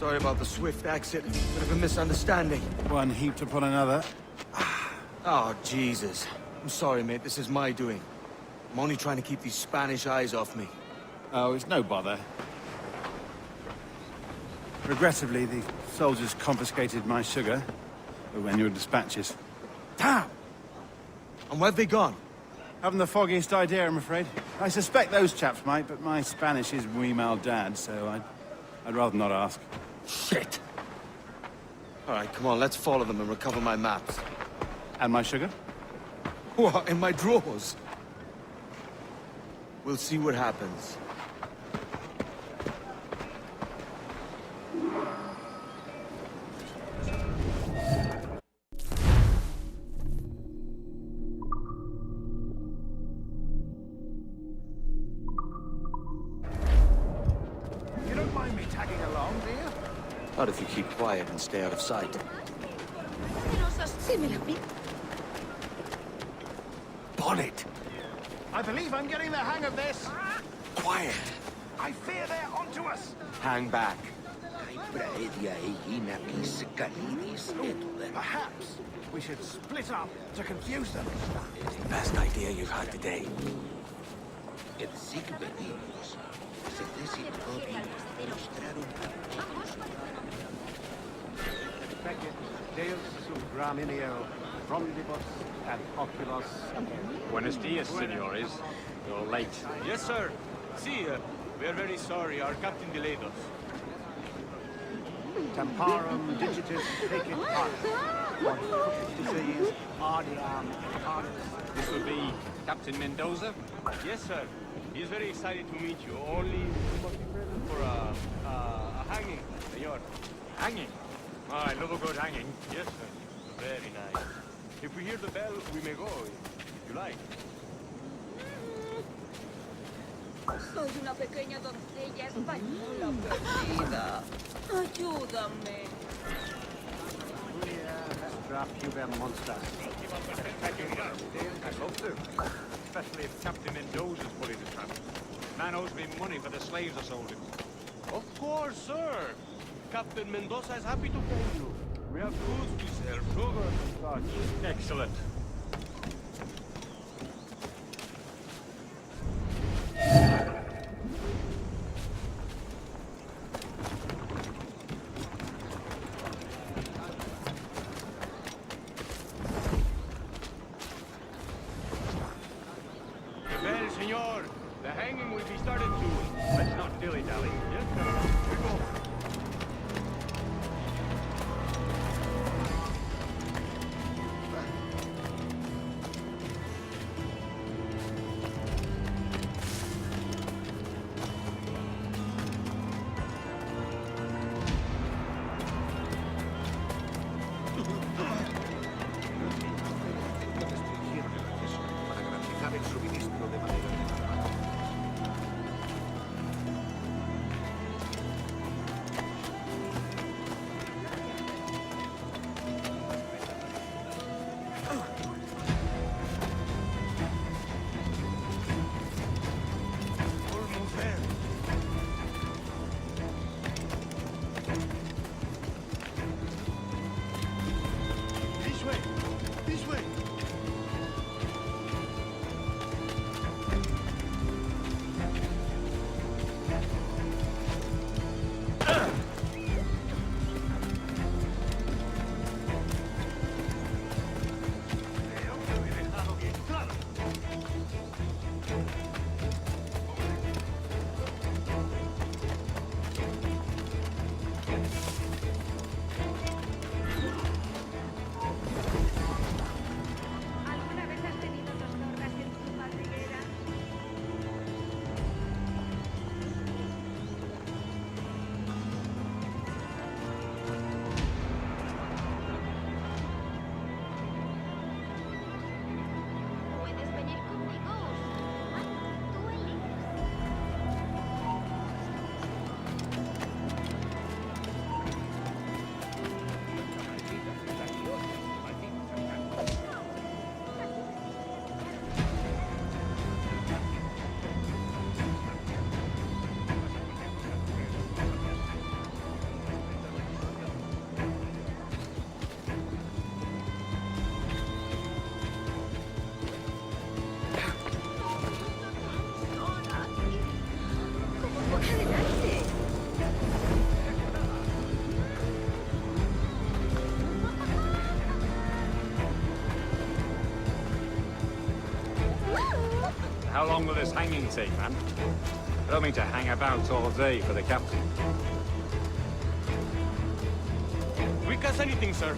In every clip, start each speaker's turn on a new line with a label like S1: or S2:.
S1: Sorry about the swift exit. Bit of a misunderstanding.
S2: One heaped upon another.
S1: Oh, Jesus. I'm sorry, mate. This is my doing. I'm only trying to keep these Spanish eyes off me.
S2: Oh, it's no bother. Regrettably, the soldiers confiscated my sugar when your dispatches.
S1: Damn! And where've they gone?
S2: Haven't the foggiest idea, I'm afraid. I suspect those chaps might, but my Spanish is muy mal dad, so I'd rather not ask.
S1: Shit! All right, come on, let's follow them and recover my maps.
S2: And my sugar?
S1: What, in my drawers? We'll see what happens. Not if you keep quiet and stay out of sight. Bonnet!
S3: I believe I'm getting the hang of this.
S1: Quiet!
S3: I fear they're onto us.
S1: Hang back.
S3: Perhaps we should split up to confuse them.
S1: It's the best idea you've had today.
S4: Buenos dias, senores. You're late.
S5: Yes, sir. See, we are very sorry. Our captain delayed us.
S3: Temparum digitis fecit paris. What to say is ardiam paris.
S4: This will be Captain Mendoza?
S5: Yes, sir. He is very excited to meet you. Only you must be present for a hanging, senor.
S4: Hanging? Oh, I love a good hanging.
S5: Yes, sir. Very nice. If we hear the bell, we may go, if you like.
S6: Soy una pequeña doncella española perdida. Ayúdame.
S4: I hope so. Especially if Captain Mendoza's pulling the tramp. Man owes me money for the slaves I sold him.
S5: Of course, sir. Captain Mendoza is happy to pay you. We have goods to sell, sugar and such.
S4: Excellent.
S5: Well, senor, the hanging will be started soon.
S4: Let's not dilly-dally.
S5: Yes, sir. Here we go.
S4: How long will this hanging take, man? I don't mean to hang about all day for the captain.
S5: Quick as anything, sir.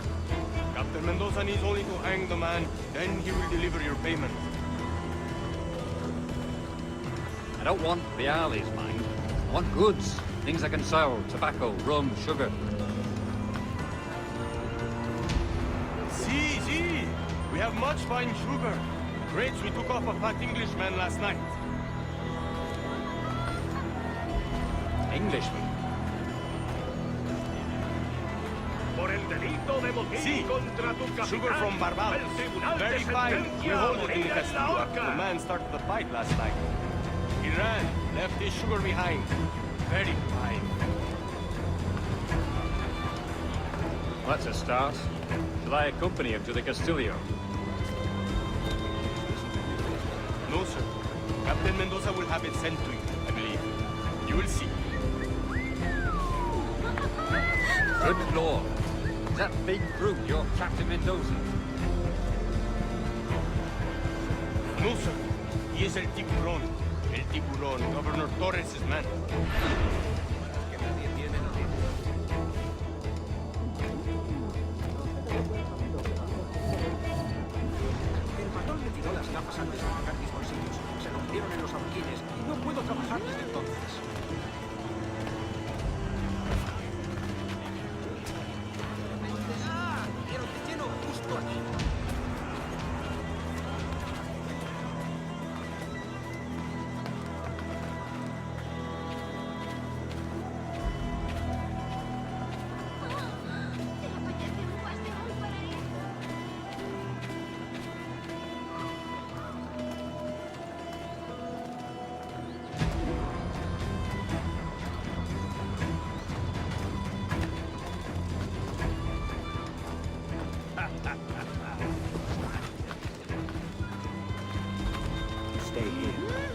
S5: Captain Mendoza needs only to hang the man, then he will deliver your payment.
S4: I don't want reales, mind. I want goods. Things I can sell. Tobacco, rum, sugar.
S5: See. We have much fine sugar. Crates we took off a fat Englishman last night.
S4: Englishman?
S3: Por el delito de motín
S5: Sí.
S3: contra tu capitán,
S5: Sugar from Barbados.
S3: el tribunal
S5: Very
S3: te
S5: fine. We
S3: sentencia a
S5: hold it in
S3: morir en la
S5: Castillo after
S3: horca.
S5: the man started the fight last night. He ran, left his sugar behind. Very fine.
S4: That's a start. Shall I accompany him to the Castillo?
S5: No, sir. Captain Mendoza will have it sent to you, I believe. You will see.
S4: Good lord. Is that big brute your Captain Mendoza?
S5: No, sir. He is el tiburón. El tiburón, Governor Torres' man.
S3: El matón me tiró las gafas antes de tocar mis bolsillos. Se rompieron en los adoquines y no puedo trabajar desde entonces. Quiero te lleno justo aquí. Stay here.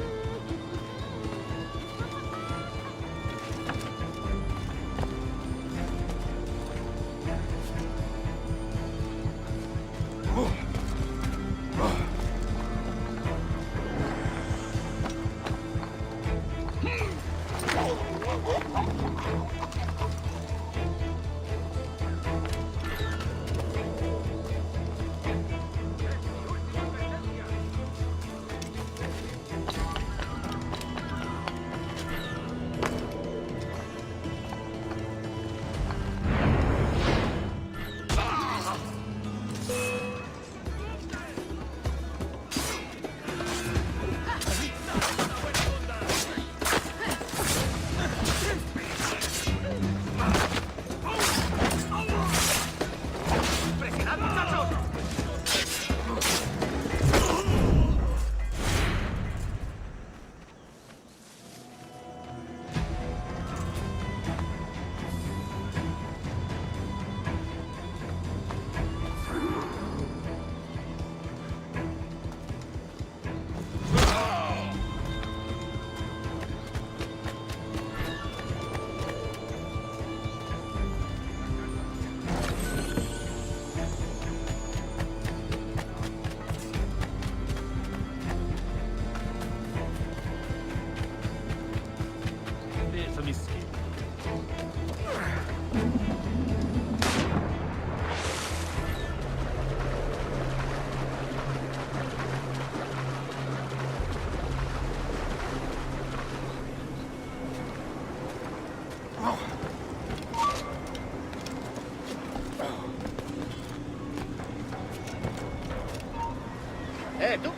S3: ¿Tú?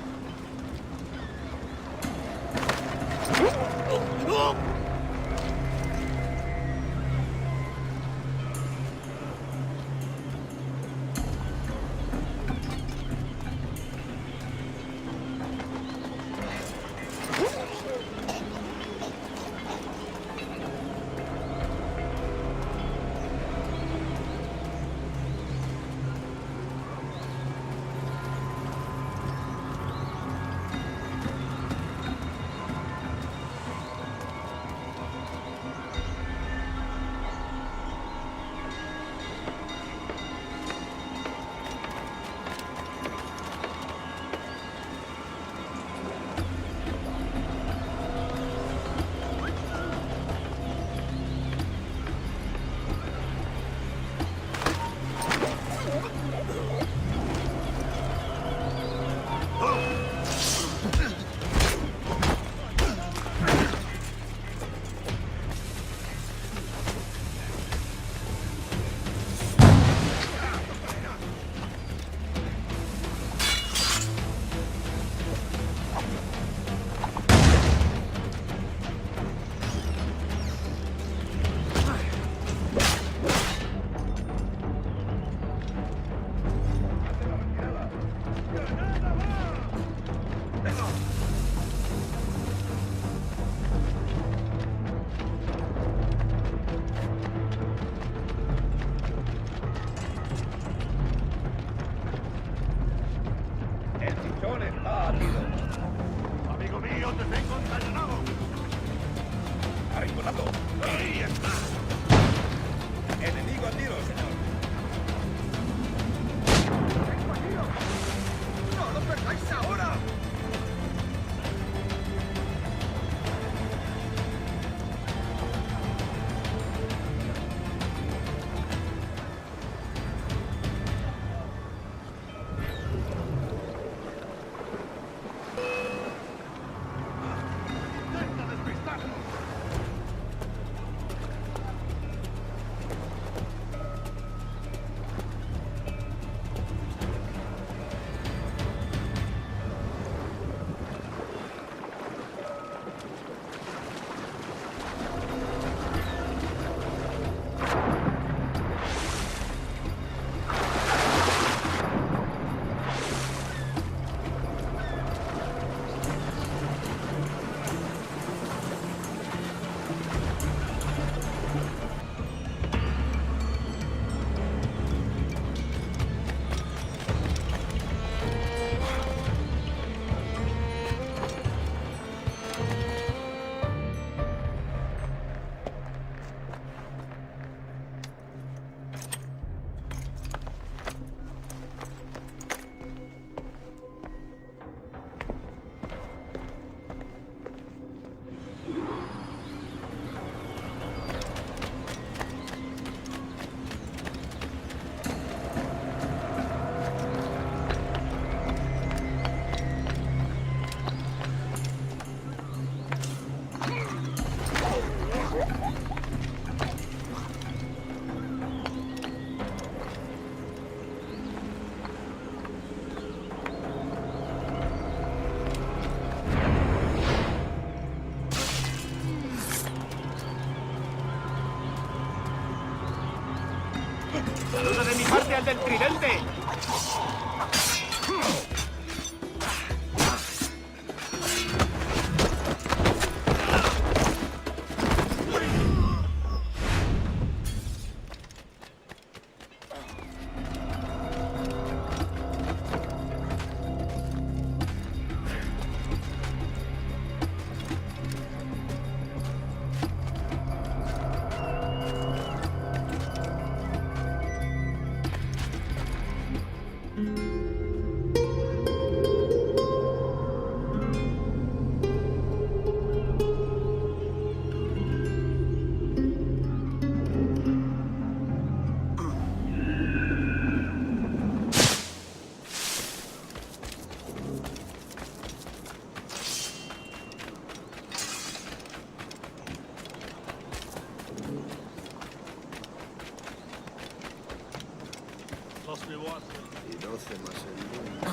S7: Y 12 más el 1.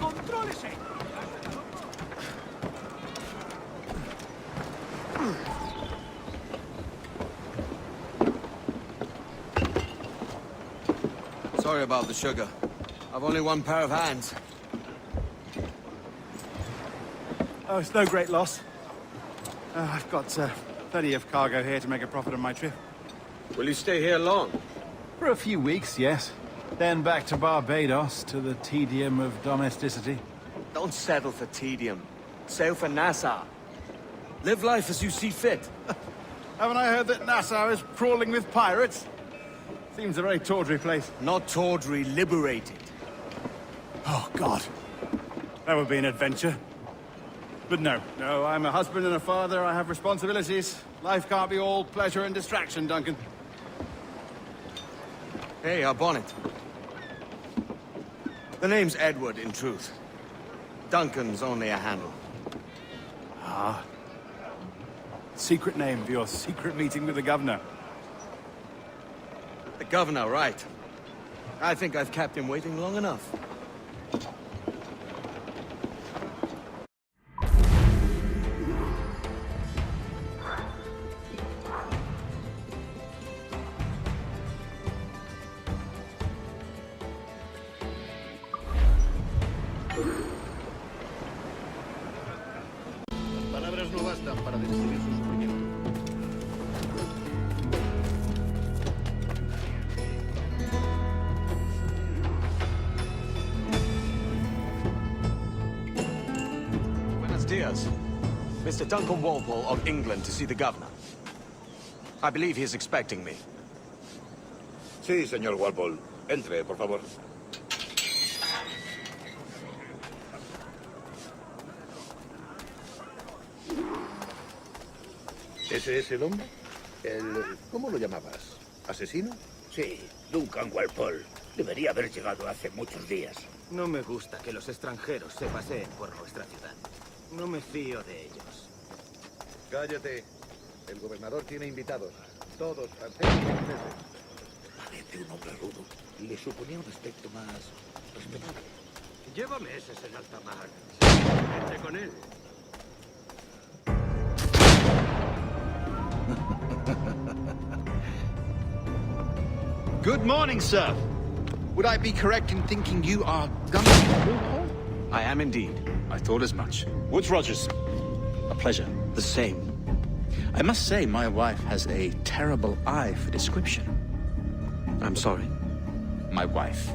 S3: ¡Contrólese!
S1: Sorry about the sugar. I've only one pair of hands.
S2: Oh, it's no great loss. I've got plenty of cargo here to make a profit on my trip.
S1: Will you stay here long?
S2: For a few weeks, yes. Then back to Barbados, to the tedium of domesticity.
S1: Don't settle for tedium. Sail for Nassau. Live life as you see fit.
S2: Haven't I heard that Nassau is crawling with pirates? Seems a very tawdry place.
S1: Not tawdry, liberated.
S2: Oh, God. That would be an adventure. But no, I'm a husband and a father. I have responsibilities. Life can't be all pleasure and distraction, Duncan.
S1: Hey, our bonnet. The name's Edward, in truth. Duncan's only a handle.
S2: Ah. Secret name for your secret meeting with the governor.
S1: The governor, right. I think I've kept him waiting long enough.
S7: Palabras no bastan para describir su sufrimiento.
S1: Buenos dias. Mr. Duncan Walpole of England to see the governor. I believe he is expecting me.
S7: Sí, señor Walpole. Entre, por favor. ¿Ese es el hombre? ¿Cómo lo llamabas? ¿Asesino?
S8: Sí, Duncan Walpole. Debería haber llegado hace muchos días.
S3: No me gusta que los extranjeros se paseen por nuestra ciudad. No me fío de ellos.
S7: Cállate. El gobernador tiene invitados. Todos franceses y ingleses.
S8: Parece un hombre rudo. Le suponía un aspecto más respetable.
S3: Llévame ese en alta mar. Vete con él.
S9: Good morning, sir. Would I be correct in thinking you are Duncan Walpole?
S1: I am indeed.
S9: I thought as much. Woods Rogers. A pleasure.
S1: The same.
S9: I must say, my wife has a terrible eye for description.
S1: I'm sorry.
S9: My wife.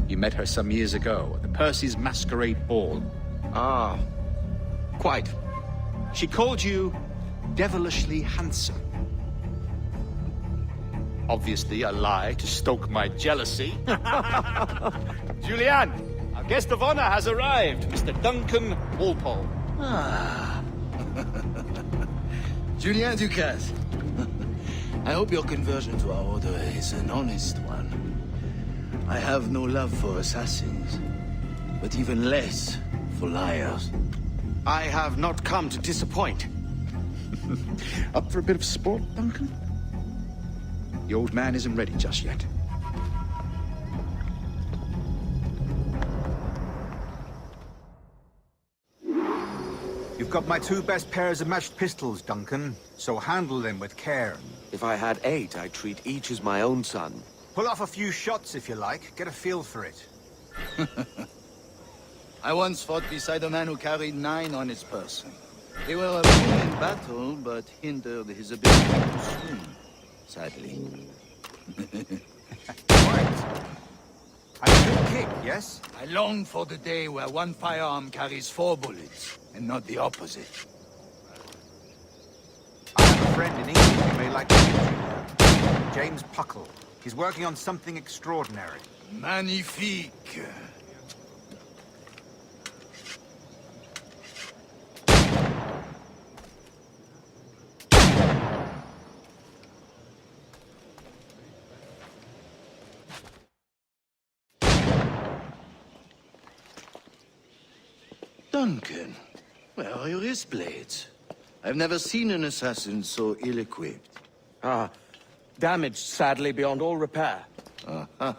S9: You met her some years ago at the Percy's Masquerade Ball.
S1: Ah, quite.
S9: She called you devilishly handsome. Obviously a lie to stoke my jealousy. Julianne, our guest of honor has arrived, Mr. Duncan Walpole.
S10: Ah. Julien Ducasse. I hope your conversion to our order is an honest one. I have no love for assassins, but even less for liars.
S1: I have not come to disappoint.
S9: Up for a bit of sport, Duncan? The old man isn't ready just yet.
S11: You've got my 2 best pairs of matched pistols, Duncan, so handle them with care.
S1: If I had 8, I'd treat each as my own son.
S11: Pull off a few shots if you like, get a feel for it.
S10: I once fought beside a man who carried 9 on his person. They were a boon in battle, but hindered his ability to swim, sadly.
S11: Right. A good kick, yes?
S10: I long for the day where one firearm carries 4 bullets, and not the opposite.
S11: I have a friend in England you may like to meet you. James Puckle. He's working on something extraordinary.
S10: Magnifique. Duncan, where are your wrist blades? I've never seen an assassin so ill-equipped.
S5: Ah, damaged, sadly, beyond all repair.
S10: Uh-huh.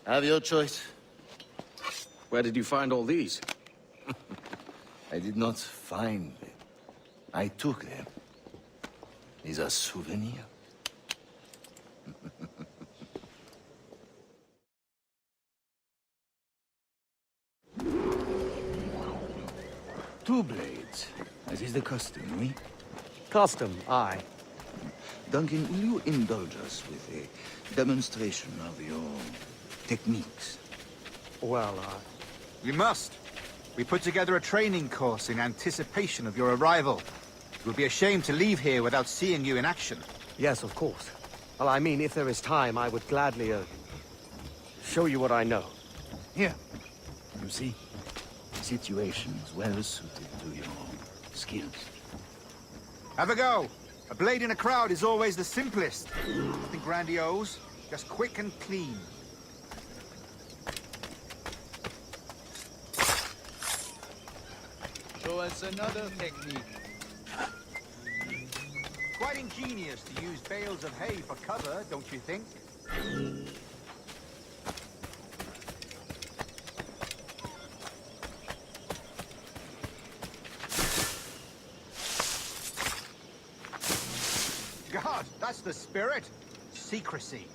S10: Have your choice.
S5: Where did you find all these?
S10: I did not find them. I took them. These are souvenirs. Two blades, as is the custom, oui?
S5: Custom, aye.
S10: Duncan, will you indulge us with a demonstration of your techniques?
S5: Well,
S11: We must. We put together a training course in anticipation of your arrival. It would be a shame to leave here without seeing you in action.
S5: yes, of course. Well, I mean, if there is time, I would gladly, show you what I know.
S10: Here, you see, situations well suited to your skills.
S11: Have a go. A blade in a crowd is always the simplest. Nothing grandiose, just quick and clean.
S10: Show us another technique.
S11: Quite ingenious to use bales of hay for cover, don't you think? God, that's the spirit. Secrecy.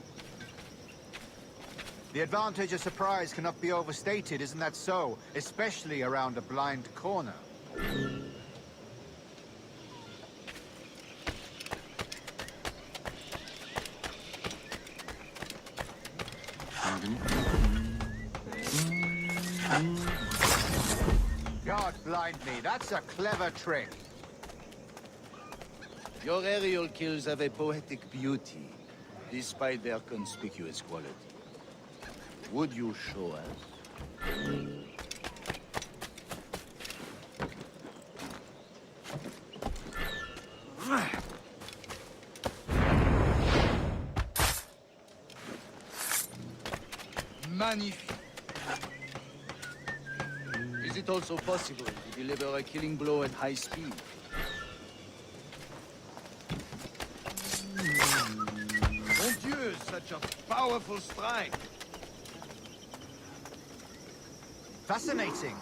S11: The advantage of surprise cannot be overstated, isn't that so? Especially around a blind corner. God blind me, that's a clever trick.
S10: Your aerial kills have a poetic beauty, despite their conspicuous quality. Would you show us? Magnifique. Is it also possible to deliver a killing blow at high speed? Mon Dieu, such a powerful strike!
S11: Fascinating.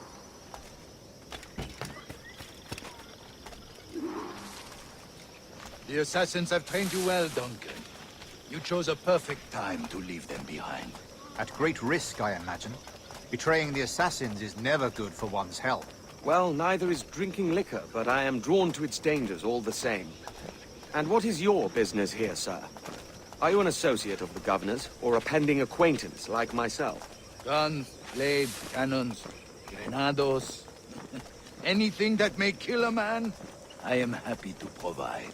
S10: The assassins have trained you well, Duncan. You chose a perfect time to leave them behind.
S11: At great risk, I imagine. Betraying the assassins is never good for one's health.
S5: Well, neither is drinking liquor, but I am drawn to its dangers all the same. And what is your business here, sir? Are you an associate of the governor's, or a pending acquaintance like myself?
S10: Guns, blades, cannons, grenados. Anything that may kill a man, I am happy to provide.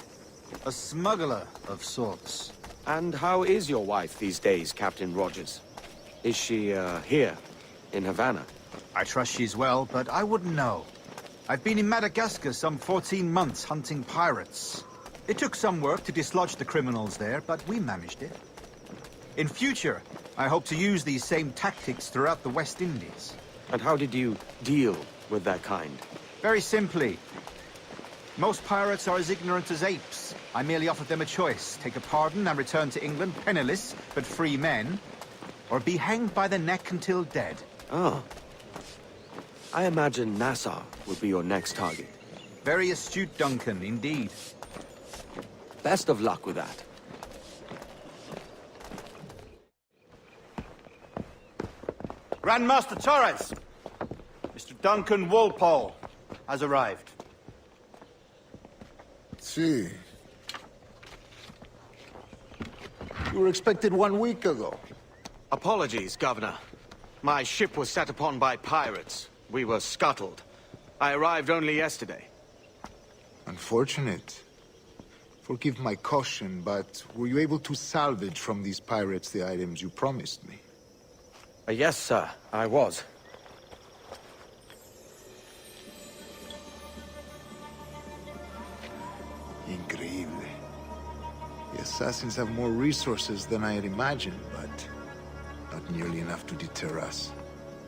S11: A smuggler of sorts.
S5: And how is your wife these days, Captain Rogers? Is she, here, in Havana?
S11: I trust she's well, but I wouldn't know. I've been in Madagascar some 14 months hunting pirates. It took some work to dislodge the criminals there, but we managed it. In future, I hope to use these same tactics throughout the West Indies.
S5: And how did you deal with that kind?
S11: Very simply. Most pirates are as ignorant as apes. I merely offered them a choice. Take a pardon and return to England penniless, but free men. Or be hanged by the neck until dead.
S5: Oh. I imagine Nassau would be your next target.
S11: Very astute, Duncan, indeed.
S5: Best of luck with that.
S2: Grandmaster Torres! Mr. Duncan Walpole has arrived.
S12: See. You were expected 1 week ago.
S1: Apologies, Governor. My ship was set upon by pirates. We were scuttled.
S5: I arrived only yesterday.
S12: Unfortunate. Forgive my caution, but were you able to salvage from these pirates the items you promised me?
S5: Yes, sir, I was.
S12: Increíble. The assassins have more resources than I had imagined, but not nearly enough to deter us.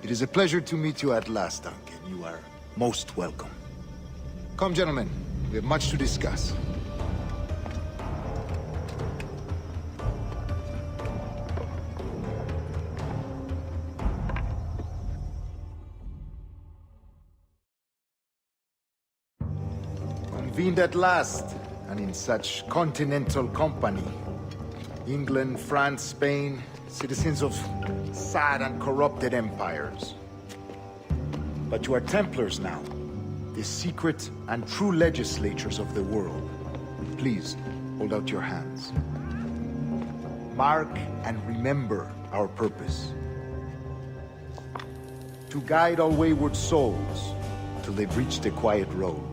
S12: It is a pleasure to meet you at last, Duncan. You are most welcome. Come, gentlemen. We have much to discuss. Convened at last, and in such continental company. England, France, Spain, citizens of sad and corrupted empires. But you are Templars now, the secret and true legislatures of the world. Please, hold out your hands. Mark and remember our purpose. To guide all wayward souls till they've reached a quiet road.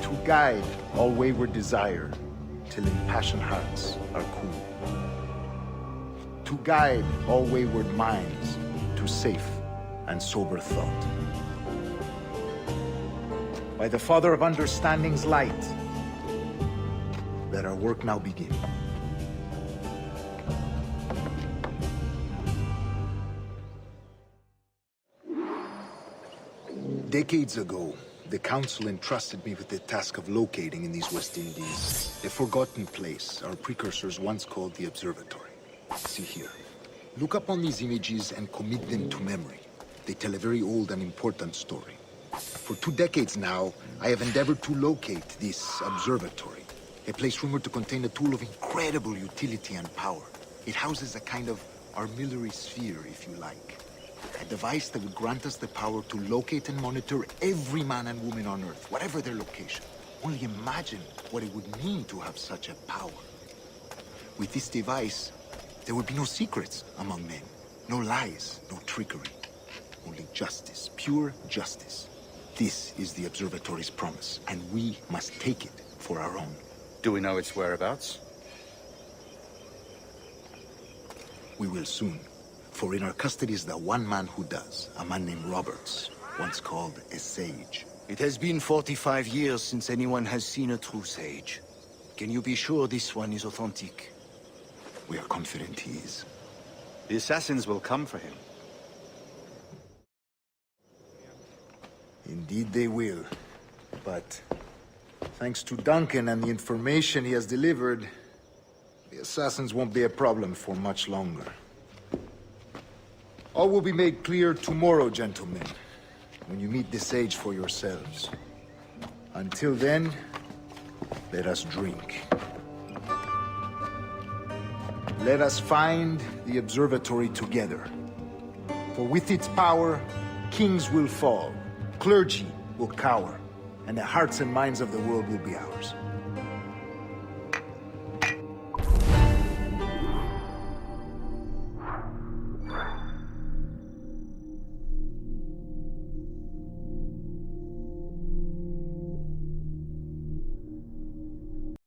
S12: To guide all wayward desire till impassioned hearts are cool. To guide all wayward minds to safe and sober thought. By the Father of Understanding's light, let our work now begin. Decades ago, the Council entrusted me with the task of locating in these West Indies a forgotten place our precursors once called the Observatory. See here. Look upon these images and commit them to memory. They tell a very old and important story. For 2 decades now, I have endeavored to locate this observatory, a place rumored to contain a tool of incredible utility and power. It houses a kind of armillary sphere, if you like. A device that would grant us the power to locate and monitor every man and woman on Earth, whatever their location. Only imagine what it would mean to have such a power. With this device, there would be no secrets among men, no lies, no trickery. Only justice, pure justice. This is the Observatory's promise, and we must take it for our own.
S9: Do we know its whereabouts?
S12: We will soon. For in our custody is the one man who does, a man named Roberts, once called a sage.
S10: It has been 45 years since anyone has seen a true sage. Can you be sure this one is authentic?
S12: We are confident he is.
S9: The assassins will come for him.
S12: Indeed they will. But thanks to Duncan and the information he has delivered, the assassins won't be a problem for much longer. All will be made clear tomorrow, gentlemen, when you meet the sage for yourselves. Until then, let us drink. Let us find the observatory together. For with its power, kings will fall, clergy will cower, and the hearts and minds of the world will be ours.